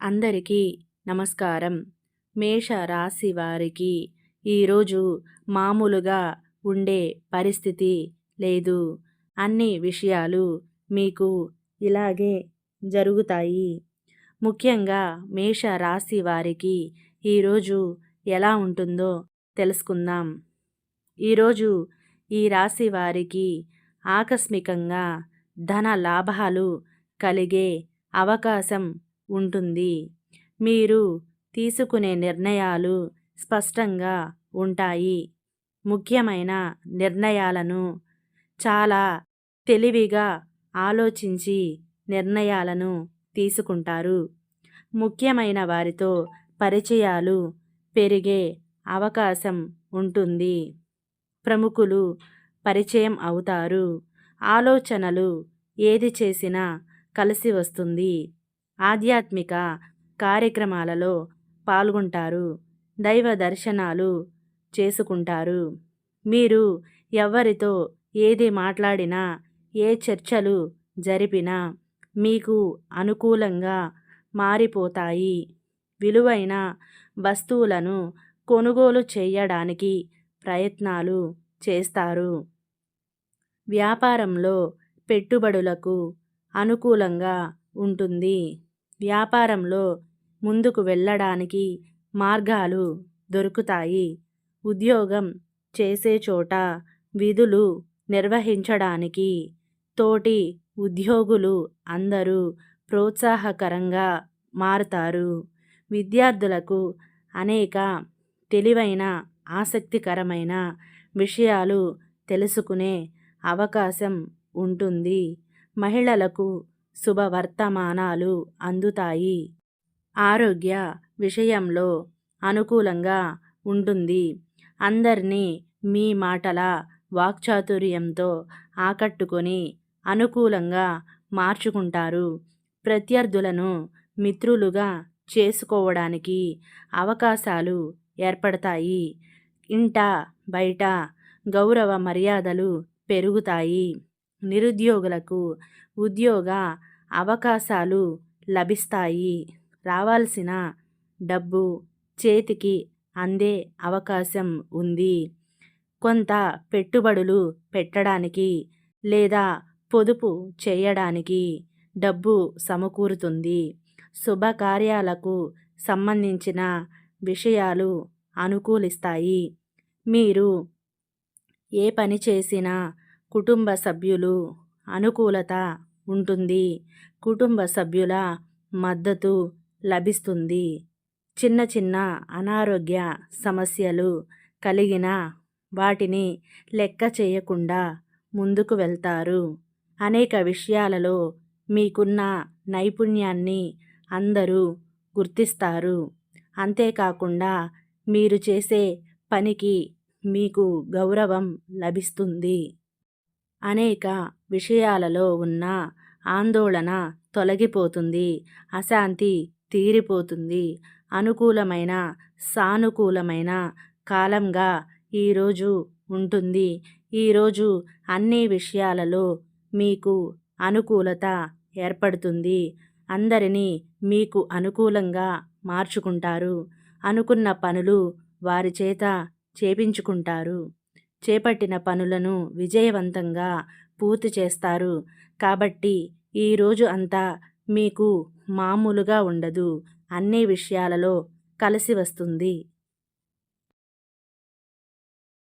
అందరికీ నమస్కారం. మేష రాశి వారికి ఈరోజు మామూలుగా ఉండే పరిస్థితి లేదు. అన్ని విషయాలు మీకు ఇలాగే జరుగుతాయి. ముఖ్యంగా మేష రాశి వారికి ఈరోజు ఎలా ఉంటుందో తెలుసుకుందాం. ఈరోజు ఈ రాశి వారికి ఆకస్మికంగా ధన లాభాలు కలిగే అవకాశం ఉంటుంది. మీరు తీసుకునే నిర్ణయాలు స్పష్టంగా ఉంటాయి. ముఖ్యమైన నిర్ణయాలను చాలా తెలివిగా ఆలోచించి నిర్ణయాలను తీసుకుంటారు. ముఖ్యమైన వారితో పరిచయాలు పెరిగే అవకాశం ఉంటుంది. ప్రముఖులు పరిచయం అవుతారు. ఆలోచనలు ఏది చేసినా కలిసి వస్తుంది. ఆధ్యాత్మిక కార్యక్రమాలలో పాల్గొంటారు. దైవ దర్శనాలు చేసుకుంటారు. మీరు ఎవరితో ఏది మాట్లాడినా, ఏ చర్చలు జరిపినా మీకు అనుకూలంగా మారిపోతాయి. విలువైన వస్తువులను కొనుగోలు చేయడానికి ప్రయత్నాలు చేస్తారు. వ్యాపారంలో పెట్టుబడులకు అనుకూలంగా ఉంటుంది. వ్యాపారంలో ముందుకు వెళ్ళడానికి మార్గాలు దొరుకుతాయి. ఉద్యోగం చేసే చోట విధులు నిర్వహించడానికి తోటి ఉద్యోగులు అందరూ ప్రోత్సాహకరంగా మారుతారు. విద్యార్థులకు అనేక తెలివైన ఆసక్తికరమైన విషయాలు తెలుసుకునే అవకాశం ఉంటుంది. మహిళలకు శుభవర్తమానాలు అందుతాయి. ఆరోగ్య విషయంలో అనుకూలంగా ఉంటుంది. అందరినీ మీ మాటల వాక్చాతుర్యంతో ఆకట్టుకొని అనుకూలంగా మార్చుకుంటారు. ప్రత్యర్థులను మిత్రులుగా చేసుకోవడానికి అవకాశాలు ఏర్పడతాయి. ఇంట బయట గౌరవ మర్యాదలు పెరుగుతాయి. నిరుద్యోగులకు ఉద్యోగ అవకాశాలు లభిస్తాయి. రావాల్సిన డబ్బు చేతికి అందే అవకాశం ఉంది. కొంత పెట్టుబడులు పెట్టడానికి లేదా పొదుపు చేయడానికి డబ్బు సమకూరుతుంది. శుభకార్యాలకు సంబంధించిన విషయాలు అనుకూలిస్తాయి. మీరు ఏ పని చేసినా కుటుంబ సభ్యులు అనుకూలత ఉంటుంది. కుటుంబ సభ్యుల మద్దతు లభిస్తుంది. చిన్న చిన్న అనారోగ్య సమస్యలు కలిగిన వాటిని లెక్క చేయకుండా ముందుకు వెళ్తారు. అనేక విషయాలలో మీకున్న నైపుణ్యాన్ని అందరూ గుర్తిస్తారు. అంతేకాకుండా మీరు చేసే పనికి మీకు గౌరవం లభిస్తుంది. అనేక విషయాలలో ఉన్న ఆందోళన తొలగిపోతుంది. అశాంతి తీరిపోతుంది. అనుకూలమైన సానుకూలమైన కాలంగా ఈరోజు ఉంటుంది. ఈరోజు అన్ని విషయాలలో మీకు అనుకూలత ఏర్పడుతుంది. అందరినీ మీకు అనుకూలంగా మార్చుకుంటారు. అనుకున్న పనులు వారి చేత చేపించుకుంటారు. చేపట్టిన పనులను విజయవంతంగా పూర్తి చేస్తారు. కాబట్టి ఈరోజు అంతా మీకు మామూలుగా ఉండదు. అన్ని విషయాలలో కలిసి వస్తుంది.